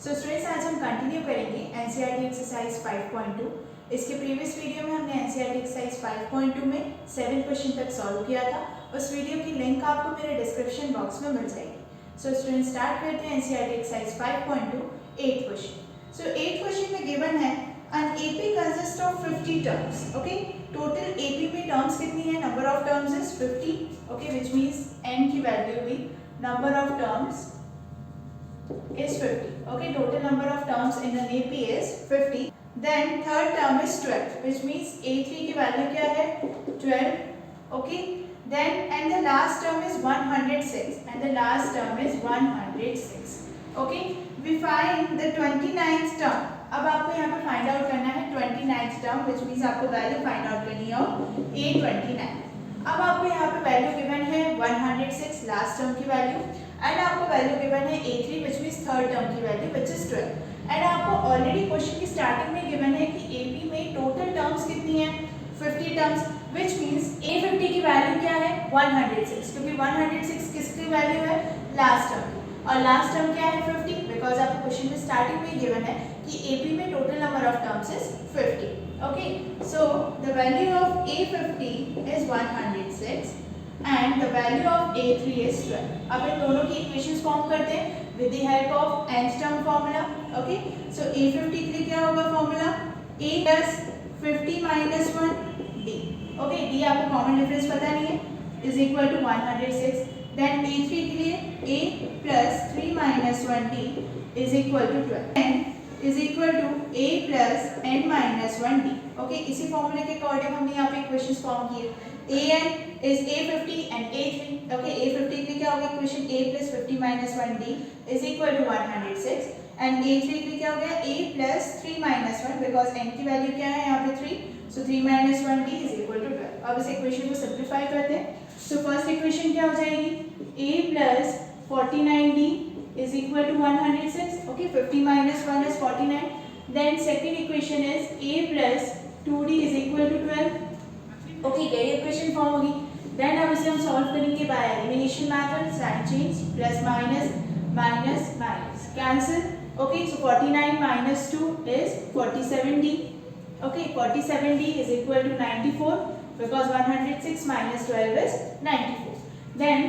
So students आज हम continue करेंगे एनसीईआरटी एक्सरसाइज 5.2। इसके प्रीवियस वीडियो में हमने एनसीईआरटी एक्सरसाइज 5.2 में 7 क्वेश्चन तक सॉल्व किया था। उस वीडियो की लिंक आपको मेरे डिस्क्रिप्शन बॉक्स में मिल जाएगी। सो स्टूडेंट्स स्टार्ट करते हैं एनसीईआरटी एक्सरसाइज 5.2 8 क्वेश्चन। सो 8 क्वेश्चन में गिवन है an AP consists of 50 terms. Okay, total AP में terms कितनी है? Number of terms is 50. Okay, which means n की value भी number of terms is 50. Okay, total number of terms in an AP is 50. Then third term is 12, which means A3 की value क्या है? 12. Okay, then and the last term is 106 and the last term is 106. Okay, we find the 29th term. अब आपको यहाँ पे find out करना है 29th term, which means आपको वैल्यू फाइंड आउट करनी है A29। अब आपको यहाँ पे वैल्यू गिवन है 106 लास्ट टर्म की वैल्यू, एंड आपको वैल्यू गिवन है A3 which means third term की वैल्यू विच इज 12। एंड आपको ऑलरेडी क्वेश्चन की स्टार्टिंग में गिवन है कि AP में टोटल टर्म्स कितनी है? 50 टर्म्स, विच मीन्स A50 की वैल्यू क्या है? 106, क्योंकि 106 किसकी वैल्यू है? लास्ट टर्म की, और लास्ट टर्म क्या है? 50, बिकॉज आपको क्वेश्चन में स्टार्टिंग में गिवन है कि AP में total number of terms is 50। Okay, so the value of A50 is 106 and the value of A3 is 12। अब इन दोनों की इक्वेशंस फॉर्म करते हैं with the help of nth term formula. Okay, so A50 के लिए क्या होगा formula? A plus 50 minus 1 D। Okay, D आपको कॉमन डिफरेंस पता नहीं है, is equal to 106। Then A3 के लिए A plus 3 minus 1D is equal to 12 is equal to a plus n minus 1d। Okay, इसी फॉर्मूले के अकॉर्डिंग हमने यहाँ पे इक्वेशंस फॉर्म किए। an is a50 and a3। Okay, a50 के लिए क्या होगा equation? a plus 50 minus 1d is equal to 106 and a3 के लिए क्या हो गया? a plus 3 minus 1, because n की वैल्यू क्या है यहाँ पे 3, so 3 minus 1d is equal to 12। अब इस इक्वेशन को सिंप्लीफाई करते हैं। सो फर्स्ट इक्वेशन क्या हो जाएगी? a plus 49d is equal to 106. Okay, 50 minus 1 is 49. Then second equation is a plus 2d is equal to 12. Okay, ये equation form होगी। देन अब इसे हम सॉल्व करेंगे by elimination method, sign change, plus minus minus minus cancel. Okay, so 49 minus 2 is 47d. Okay, 47d is equal to 94 because 106 minus 12 is 94. Then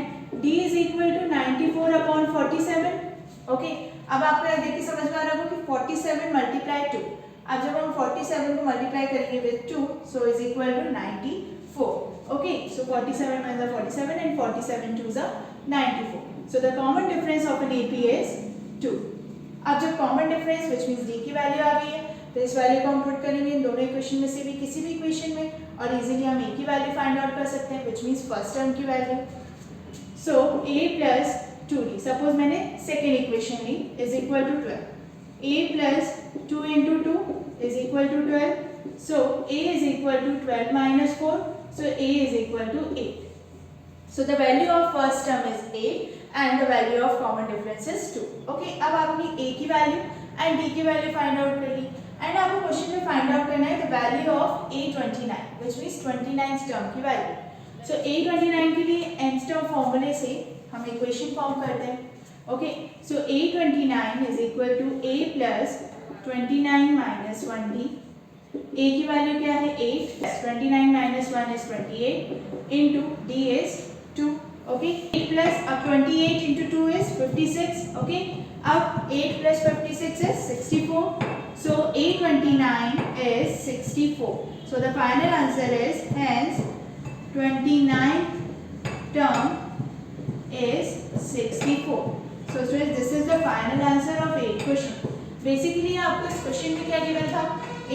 d is equal to 94 upon 47। Okay, अब आपको यह देख के समझ में आ रहा होगा कि 47 मल्टीप्लाई 2। अब जब हम 47 को मल्टीप्लाई करेंगे with 2, so is equal to 94। Okay, so 47 minus 47 and 47 2s are 94। So the common difference of an AP is 2। अब जब common difference which means d की वैल्यू आ गई है, तो इस वैल्यू को हम पुट करेंगे इन दोनों इक्वेशन में से भी किसी भी इक्वेशन में, और इजीली हम a की वैल्यू फाइंड आउट कर सकते हैं विच मींस फर्स्ट टर्म की value. So a plus 2d, suppose मैंने सेकेंड इक्वेशन ली, is equal to 12। a plus 2 into 2 is equal to 12। So a is equal to 12 minus 4, so a is equal to 8। So the value of first term is 8 and the value of common difference is 2। Okay, अब आपने a की value and d की value find out कर ली, and आपको question में find out करना है the value of A29 which means 29th term की वैल्यू। सो A29 के लिए nth टर्म फॉर्मूले से हम इक्वेशन फॉर्म करते हैं। Okay, so A29 is equal to a plus 29 minus 1d। a की वैल्यू क्या है? 8, 29 minus 1 is 28 into d is 2। Okay, 8 plus अब 28 इंटू 2 इज 56। ओके, अब 8 plus 56 is 64। So A29 is 64. So the final answer is hence 29th term is 64. So students, this is the final answer of 8 question. Basically आपको इस question में क्या given था?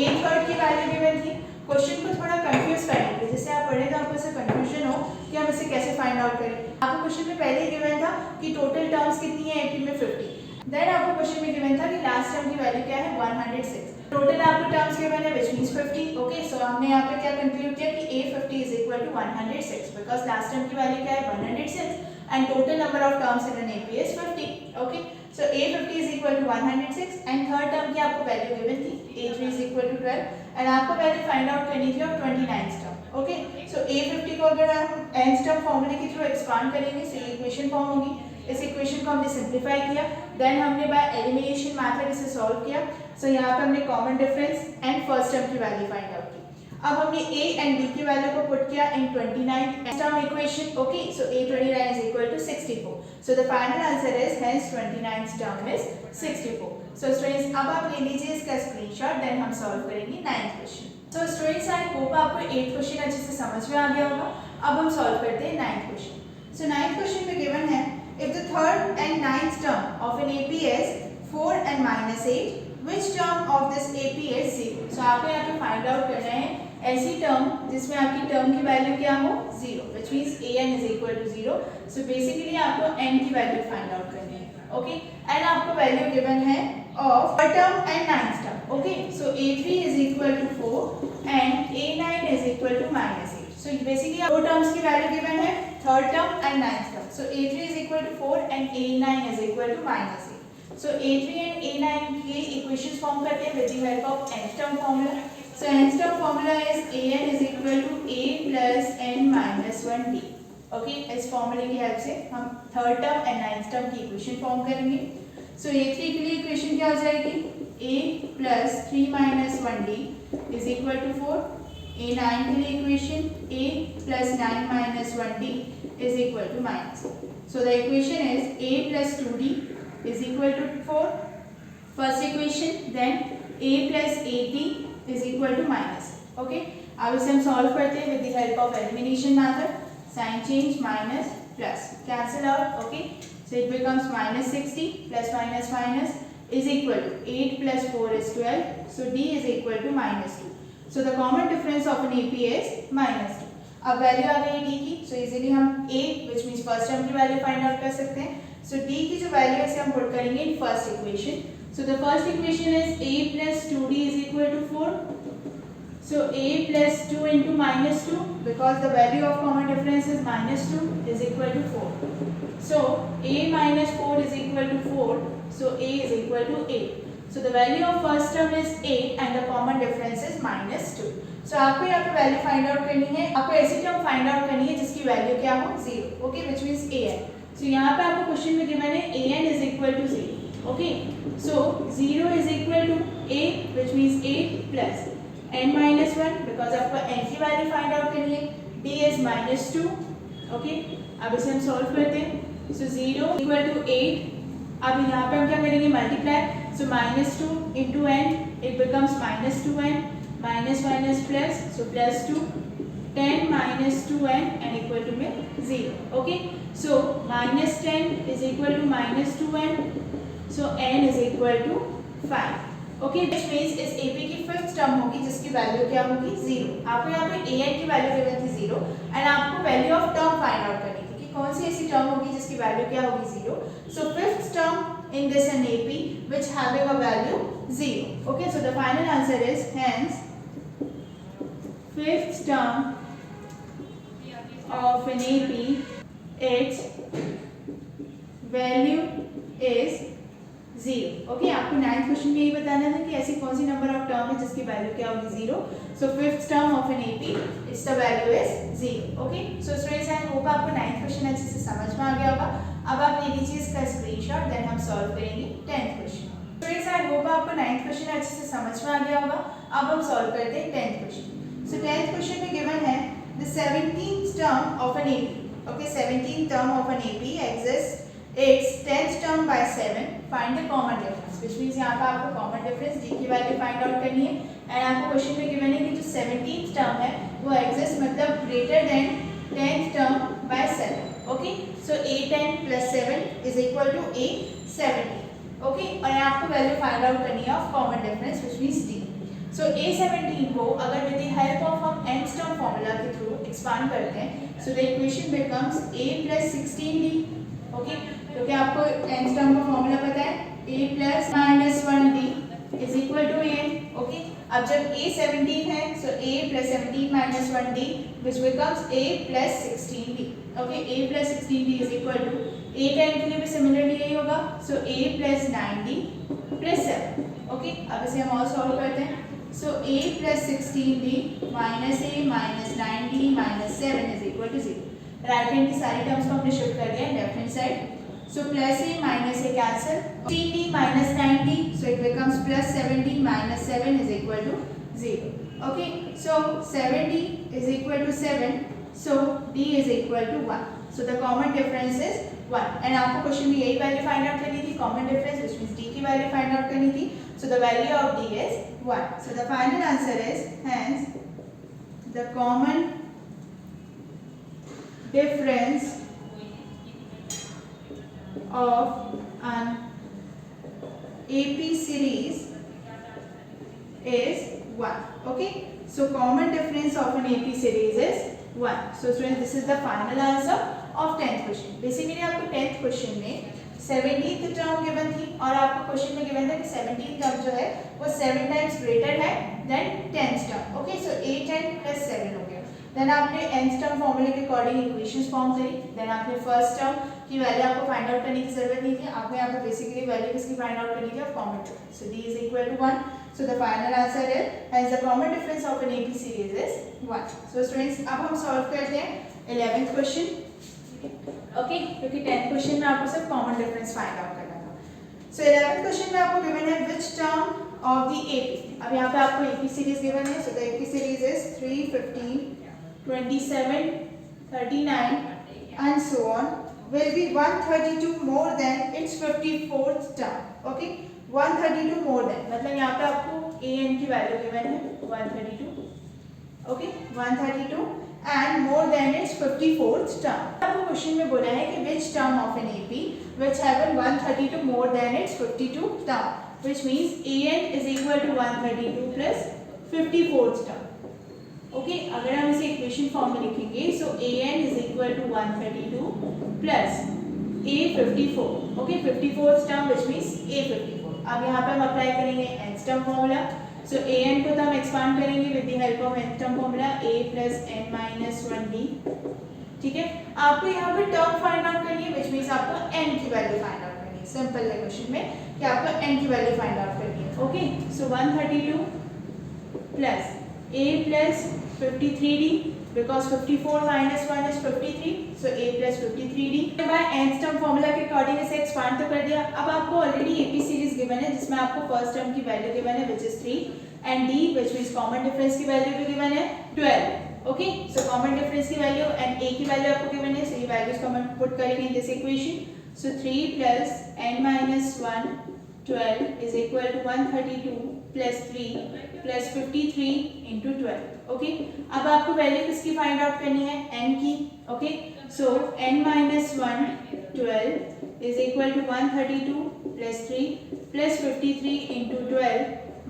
1/3 की value given थी। Question को थोड़ा कंफ्यूज करेंगे, जैसे आप पढ़े तो आपको ऐसा कंफ्यूजन हो कि हम इसे कैसे फाइंड आउट करें। आपको क्वेश्चन में पहले ही गिवन था कि टोटल टर्म्स कितनी है AP में 50। देन आपको क्वेश्चन में गिवन था कि लास्ट टर्म की वैल्यू क्या है? 106। टोटल आपको टर्म्स गिवन है विच मींस 50। ओके, सो हमने यहाँ पे क्या कंक्लूड किया कि A50 is equal to 106 because last term की वैल्यू क्या है? 106 and total number of terms in an AP is 50। Okay, so A50 is equal to 106 and third term की आपको वैल्यू गिवन थी A3 is equal to 12 and आपको value find out करनी थी of 29th term. Okay, so A50 को अगर हम nth term फॉर्मूले के थ्रू एक्सपांड करेंगे, सो ये इक्वेशन फॉर्म होगी इस इक्वेशन को हमने सिंप्लीफाई किया, देन हमने बाय एलिमिनेशन मेथड इसे सॉल्व किया। सो यहाँ पे हमने common difference and first term की वैल्यू फाइंड आउट की। अब हमने a एंड b की वैल्यू को पुट किया इन 29 term equation. Okay, so a29 is equal to 64. So the final answer is hence 29th term is 64. So students, अब आप ले लीजिए इसका स्क्रीनशॉट, देन हम सॉल्व करेंगे 9th question. So students, I hope आपको 8th क्वेश्चन अच्छे से समझ में आ गया होगा। अब हम सॉल्व करते हैं 9th क्वेश्चन। सो 9th क्वेश्चन में गिवन है if the third and 9th term of an AP is 4 and -8, which term of this AP is 0? So आपको यहाँ पे फाइंड आउट करना है ऐसी टर्म जिसमें आपकी टर्म की वैल्यू क्या हो 0, which means an is equal to 0. So basically आपको n की वैल्यू फाइंड आउट करनी है। ओके, एंड आपको वैल्यू गिवन है of third term and 9th term. Okay, so a3 is equal to 4 and a9 is equal to -8. So basically दो terms की value given है, third term and 9th term. So a3 is equal to 4 and a9 is equal to -8. So a3 and a9 के equations form करते हैं with the help of nth term formula. So nth term formula is an is equal to a plus n minus 1d. Okay, इस फॉर्मूले की help से हम third term and 9th term की equation form करेंगे। सो a3 के लिए equation क्या हो जाएगी, a plus 3 minus 1d is equal to 4. a9 के लिए equation a plus 9 minus 1d is equal to minus. So the equation is a plus 2d is equal to 4. First equation, then a plus 8d is equal to minus. Okay, अब इसे हम solve करते हैं with the help of elimination method. Sign change minus plus cancel out. Okay, so it becomes -60 plus minus minus is equal to 8 plus 4 is 12. So d is equal to -2. So the common difference of an AP is -2. अब value आ गई d की, so easily हम a which means first term की value find out कर सकते हैं। So d की जो वैल्यू है इसे हम पुट करेंगे in first equation. So the first equation is a plus 2d is equal to 4. So a plus 2 into -2, because the value of common difference is -2, is equal to 4. So a minus 4 is equal to 4. So a is equal to 8. So the value of first term is 8 and the common difference is -2. So आपको यहाँ पे value find out करनी है, आपको ऐसी term find out करनी है जिसकी वैल्यू क्या हो 0. Okay, which means an. So यहाँ पे आपको क्वेश्चन में गिवन है an is equal to 0. Okay, so 0 is equal to a which means 8 plus n minus 1 because आपको n की वैल्यू फाइंड आउट करनी है, d is -2. ओके, अब इसे हम सॉल्व करते हैं। so 0 equal to 8, अब यहाँ पे हम क्या करेंगे multiply. so -2 into n it becomes -2n minus minus plus, so +2 10 minus 2n and equal to में 0. okay, so -10 is equal to -2n. So n is equal to 5. Okay, which means इस AP की fifth term होगी जिसकी value क्या होगी 0. आपको यहाँ पे an की वैल्यू गिवन थी 0 एंड आपको value of term find out करनी थी कि कौन सी ऐसी टर्म होगी जिसकी वैल्यू क्या होगी 0. So fifth term in this an AP which having a value 0. Okay, so the final answer is hence fifth term of an AP its value is 0. Okay, आपको 9th क्वेश्चन में यही बताना था कि ऐसी कौन सी नंबर ऑफ टर्म है जिसकी वैल्यू क्या होगी 0. So fifth term of an AP it's the value is 0. Okay, so students, I hope आपको 9th क्वेश्चन अच्छे से समझ में आ गया होगा। अब आप ले लीजिए इसका स्क्रीनशॉट, देन हम सॉल्व करेंगे 10th question. Students, I hope आपको 9th क्वेश्चन अच्छे से समझ में आ गया होगा। अब हम सॉल्व करते हैं 10th question. So 10th question में गिवन है the 17th term of an AP. Okay, 17th term of an AP exist its 10th term by 7. Find the common difference, which means यहाँ पे आपको common difference d की value find out करनी है and आपको question में given है कि जो 17th टर्म है वो एग्जिस्ट मतलब greater than 10th term by 7. Okay, so a10 plus 7 is equal to a17. Okay, और यहाँ आपको वैल्यू फाइंड आउट करनी है of common difference which means d. So a17 को अगर विद द हेल्प ऑफ हम nth टर्म फॉर्मूला के through expand करते हैं, so the equation becomes a plus 16d. Okay, क्योंकि आपको nth टर्म का फॉर्मूला पता है a plus -1d is equal to a. Okay, अब जब a 17 है so a plus 17 minus 1d which becomes a plus 16d. Okay, a plus 16d is equal to a10 के लिए भी सिमिलरली यही होगा, so a plus 9d plus 7. Okay, अब इसे हम और सॉल्व करते हैं। so a plus 16d minus a minus 9d minus 7 is equal to 0. Right hand की सारी टर्म्स को हमने शिफ्ट कर दिया left hand side. So plus a minus a cancel. 16d minus 9d, so it becomes plus 7d minus 7 is equal to 0. Okay, so 7d is equal to 7, so d is equal to 1. So the common difference is 1. And आपको question में यही value find out करनी थी, common difference, which means d की value find out करनी थी. So the value of d is 1. So the final answer is hence the common difference of an AP series is 1. Okay, so common difference of an AP series is 1. So students, this is the final answer of 10th question. Basically आपको 10th question में 17th term given थी और आपको question में given था कि 17th term जो है वो 7 टाइम्स ग्रेटर है देन 10th टर्म. ओके, सो 8n plus 7 हो गया. देन आपने nth टर्म फॉर्मूले के अकॉर्डिंग इक्वेशंस फॉर्म करी. देन आपने फर्स्ट टर्म की वैल्यू आपको फाइंड आउट करने की जरूरत नहीं थी, आपको यहाँ पे बेसिकली वैल्यू किसकी फाइंड आउट करनी थी of common difference. So d is equal to 1. So the final answer is hence the common difference of an AP series is 1. So students, अब हम सॉल्व करते हैं 11th क्वेश्चन. ओके, क्योंकि 10th question में आपको सिर्फ कॉमन डिफरेंस फाइंड आउट करना था. सो 11th क्वेश्चन में आपको गिवन है which term of the AP. अब यहाँ पे आपको AP सीरीज गिवन है. So the AP series is 3, 15, 27, 39 and so on will be 132 more than its 54th term. Okay, 132 more than मतलब यहाँ पे आपको an की वैल्यू गिवन है 132. Okay, 132 and more than its 54th term. आपको question में बोला है कि which term of an AP which have 132 more than its 52 term, which means an is equal to 132 plus 54th term. Okay, अगर हम इसे equation form में लिखेंगे, सो an is equal to 132 plus a54. Okay, 54th term which means a54. अब यहाँ पे हम apply करेंगे nth term formula. So an को तो हम एक्सपांड करेंगे with the help of nth term formula a plus n minus 1d. ठीक है, आपको यहाँ पे टर्म फाइंड आउट करनी है which means आपको n की वैल्यू फाइंड आउट करनी है. सिंपल है क्वेश्चन में कि आपको n की वैल्यू फाइंड आउट करनी है. Okay, so 132 plus a plus 53d because 54 minus 1 is 53, so a plus 53d. by nth term formula के अकॉर्डिंग इसे एक्सपांड तो कर दिया. अब आपको ऑलरेडी AP सीरीज गिवन है जिसमें आपको फर्स्ट टर्म की वैल्यू गिवन है which is 3 and d which means common difference की वैल्यू भी गिवन है 12. ओके, सो कॉमन डिफरेंस की वैल्यू एंड a की वैल्यू आपको गिवन है, सो ये वैल्यूज को हम पुट करेंगे in this equation. So 3 plus n minus 1 12 is equal to 132 plus 3 plus 53 into 12. Okay, अब आपको वैल्यू किसकी फाइंड आउट करनी है, n की. Okay, so n minus 1 12 is equal to 132 plus 3 plus 53 into 12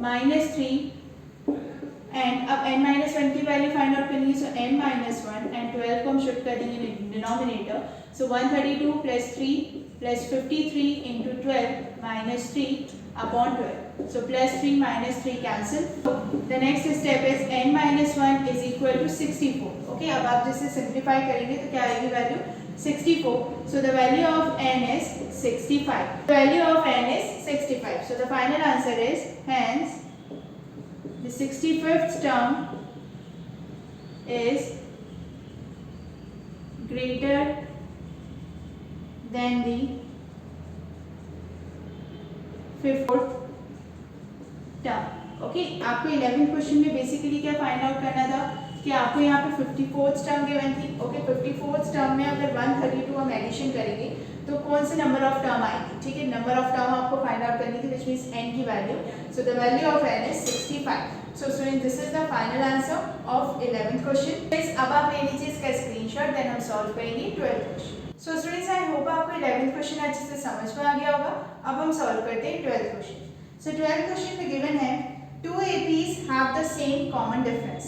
minus 3. And अब n minus 1 की value find out करनी है, सो n minus 1 एंड 12 को हम शिफ्ट कर देंगे denominator. So 132 plus 3 plus 53 into 12 minus 3 upon 12. So plus 3 minus 3 cancel. The next step is n minus 1 is equal to 64. Okay, अब आप जिसे सिंप्लीफाई करेंगे तो क्या आएगी value 64. So the value of n is 65. The value of n is 65. So the final answer is hence the 65th term is greater than the 54th term. Okay, आपको 11th question में basically क्या find out करना था कि आपको यहाँ पे 54th term given थी. ओके, 54th टर्म में अगर 132 हम एडिशन करेंगे तो कौन से नंबर ऑफ टर्म आएगी. ठीक है, नंबर ऑफ टर्म आपको फाइंड आउट करनी थी विच मीन्स n की value. So the value of n is 65. So student, this is the final answer of 11th question. अब आप ले लीजिए इसका स्क्रीनशॉट, देन हम सॉल्व करेंगे 12th question. So students, I hope आपको 11th क्वेश्चन अच्छे से समझ में आ गया होगा. अब हम सॉल्व करते हैं 12th क्वेश्चन. सो 12th क्वेश्चन में गिवन है two APs have the same common difference.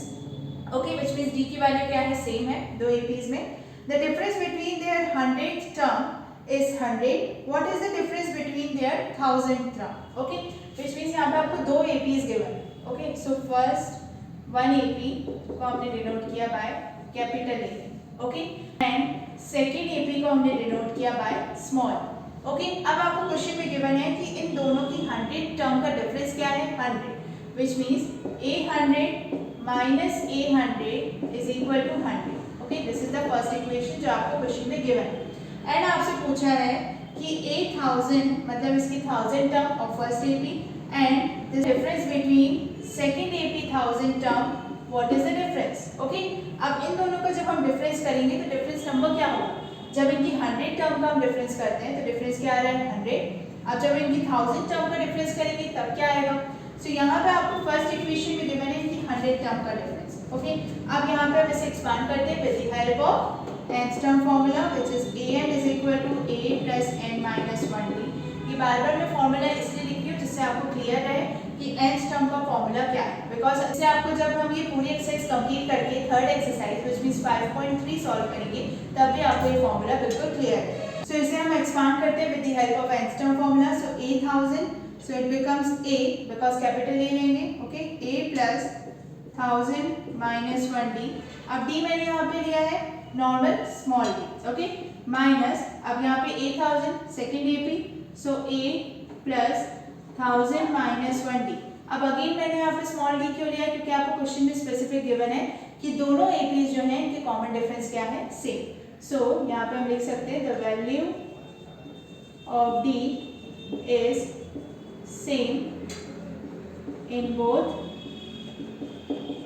Okay, which means d की वैल्यू क्या है, सेम है दो APs में. The difference between their 100th term is 100. What is the difference between their 1000th term? Okay, which means यहाँ पे आपको दो APs given. Okay, so first one AP को हमने डिनोट किया by capital A. Okay, and second AP को हमने denote किया by small. Okay, अब आपको क्वेश्चन में गिवन है कि इन दोनों की 100 टर्म का डिफरेंस क्या है, 100, which means A100 minus A100 is equal to 100. Okay, this is the first equation जो आपको क्वेश्चन में गिवन है. एंड आपसे पूछा है कि 8000 मतलब इसकी 1000 term of first AP and the difference between second AP 1000 term, what is the difference? Okay, अब इन दोनों का जब हम डिफरेंस करेंगे तो डिफरेंस नंबर क्या होगा? जब इनकी 100 टर्म का हम डिफरेंस करते हैं तो डिफरेंस क्या आ रहा है? 100। अब जब इनकी 1000 टर्म का डिफरेंस करेंगे तब क्या आएगा? सो यहाँ पे आपको फर्स्ट इक्वेशन में गिवन है इनकी 100 टर्म का डिफरेंस। ओके, अब यहाँ पे हम इसे एक्सपांड करते हैं with the help of nth term formula which is an is equal to a plus n minus 1d। ये बार-बार मैं फार्मूला इसलिए लिखी हूँ जिससे आपको क्लियर रहे कि nth टर्म का फार्मूला क्या है, बिकॉज इससे आपको जब हम ये पूरी एक्सरसाइज कंप्लीट करके third exercise which means 5.3 solve करेंगे तब भी आपको ये फार्मूला बिल्कुल क्लियर है। सो इसे हम एक्सपांड करते हैं with the help of nth term formula. So 8000, so it becomes a because capital A लेंगे, okay, a plus 1000 minus 1d। अब d मैंने यहाँ पे लिया है normal small d, okay, minus अब यहाँ पे 8000 second AP, so a plus 1000 minus 1d। अब अगेन मैंने यहाँ पे स्मॉल d क्यों लिया? क्योंकि आपको क्वेश्चन में स्पेसिफिक गिवन है कि दोनों APs जो हैं इनके कॉमन डिफरेंस क्या है? सेम। सो यहाँ पे हम लिख सकते हैं the value of d is same in both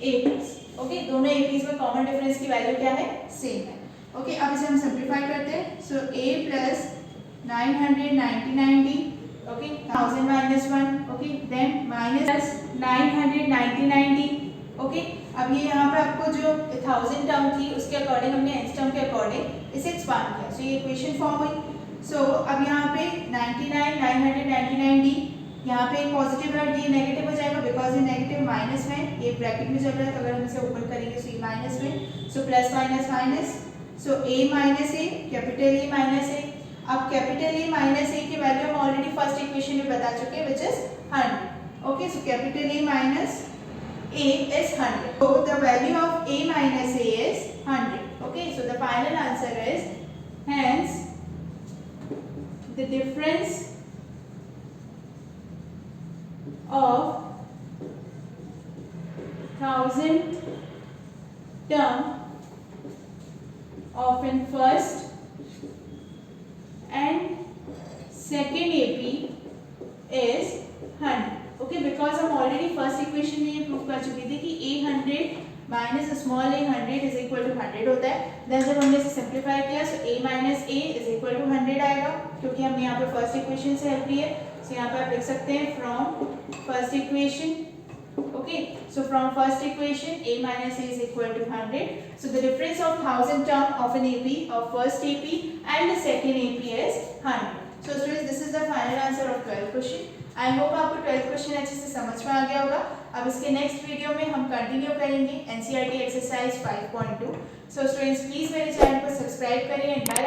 APs। Okay, दोनों APs में कॉमन डिफरेंस की वैल्यू क्या है? सेम है। ओके, अब इसे हम सिंप्लीफाई करते हैं। So a plus 999d, okay, 1000 minus 1, okay, then minus 999d। Okay, अब ये यहाँ पे आपको जो 1000 टर्म थी उसके अकॉर्डिंग हमने nth टर्म के अकॉर्डिंग इसे एक्सपांड किया। सो ये इक्वेशन फॉर्म हुई। सो अब यहाँ पे 999d, यहाँ पे पॉजिटिव है, ये नेगेटिव हो जाएगा बिकॉज ये नेगेटिव माइनस में, ये ब्रैकेट में चल रहा है, तो अगर हम इसे ओपन करेंगे तो ये माइनस में, so plus minus minus, so a minus A, capital A minus A. अब कैपिटल ए माइनस ए की वैल्यू हम ऑलरेडी फर्स्ट इक्वेशन में बता चुके हैं which is 100। Okay, so capital A minus a is 100, so the value of a minus a is 100। okay, so the final answer is hence the difference of 1000 term of in first and second AP is 100। Okay, because हम already first equation में ये prove कर चुके थे कि a100 minus small a 100 is equal to 100 होता है। Then जब हमने इसे सिंप्लीफाई किया so a minus a is equal to 100 आएगा, क्योंकि हमने यहाँ पे फर्स्ट इक्वेशन से हेल्प ली है। सो यहाँ पे आप लिख सकते हैं from first equation, okay, so from first equation a minus a is equal to 100। So the difference of 1000 term of an AP of first AP and the second AP is 100। So students, this is the final answer of 12th question. I hope आपको 12th question अच्छे से समझ में आ गया होगा। अब इसके next video में हम कंटिन्यू करेंगे NCERT exercise 5.2। So students, please मेरे चैनल को सब्सक्राइब करिए एंड बेल